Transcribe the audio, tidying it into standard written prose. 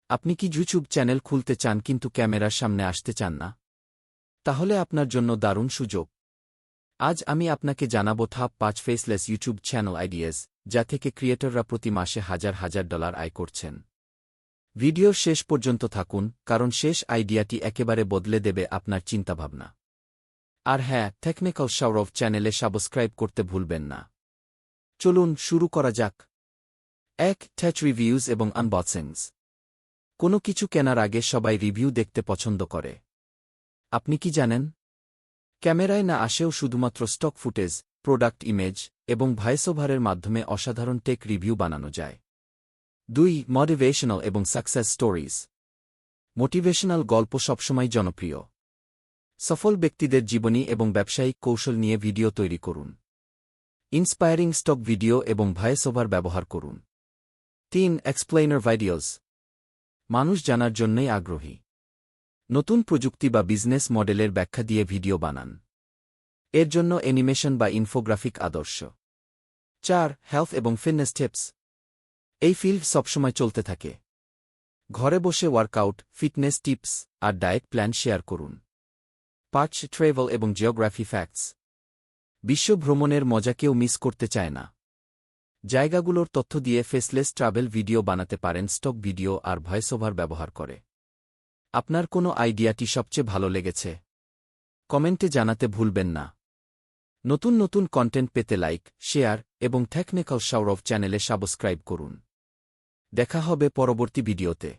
আপনি কি YouTube channel খুলতে চান কিন্তু ক্যামেরার সামনে আসতে চান না? তাহলে আপনার জন্য দারুণ সুযোগ। আজ আমি আপনাকে জানাবো top ৫ faceless YouTube channel ideas, যা থেকে ক্রিয়েটররা প্রতি মাসে হাজার হাজার ডলার আয় করছেন। ভিডিওর শেষ পর্যন্ত থাকুন, কারণ শেষ আইডিয়াটি একেবারে বদলে দেবে আপনার চিন্তাভাবনা। আর হ্যাঁ, টেকনিক্যাল সৌরভ চ্যানেলে সাবস্ক্রাইব করতে ভুলবেন না। চলুন শুরু করা যাক। ১. টেক রিভিউজ এবং আনবক্সিংস। কোনো কিছু কেনার আগে সবাই রিভিউ দেখতে পছন্দ করে। আপনি কি জানেন? ক্যামেরায় না আসেও শুধুমাত্র স্টক ফুটেজ, প্রোডাক্ট ইমেজ এবং ভয়েসওভারের মাধ্যমে অসাধারণ টেক রিভিউ বানানো যায়। ২. মোটিভেশনাল এবং সাকসেস স্টোরিজ। মোটিভেশনাল গল্প সবসময় জনপ্রিয়। সফল ব্যক্তিদের জীবনী এবং ব্যবসায়িক কৌশল নিয়ে ভিডিও তৈরি করুন। ইন্সপায়ারিং স্টক ভিডিও এবং ভয়েসওভার ব্যবহার করুন। ৩. Explainer videos. মানুষ জানার জন্যই আগ্রহী। নতুন প্রযুক্তি বা বিজনেস মডেলের ব্যাখ্যা দিয়ে ভিডিও বানান। এর জন্য অ্যানিমেশন বা ইনফোগ্রাফিক আদর্শ। ৪. হেলথ এবং ফিটনেস টিপস। এই ফিল্ড সবসময় চলতে থাকে। ঘরে বসে ওয়ার্কআউট, ফিটনেস টিপস আর ডায়েট প্ল্যান শেয়ার করুন। ৫. ট্রাভেল এবং জিওগ্রাফি ফ্যাক্টস। বিশ্ব ভ্রমণের মজা কেউ মিস করতে চায় না। জায়গাগুলোর তথ্য দিয়ে ফেসলেস ট্রাভেল ভিডিও বানাতে পারেন স্টক ভিডিও আর ভয়েসওভার ব্যবহার করে। আপনার কোনো আইডিয়াটি সবচেয়ে ভালো লেগেছে? কমেন্টে জানাতে ভুলবেন না। নতুন নতুন কন্টেন্ট পেতে লাইক, শেয়ার এবং টেকনিক্যাল সৌরভ চ্যানেলে সাবস্ক্রাইব করুন। দেখা হবে পরবর্তী ভিডিওতে।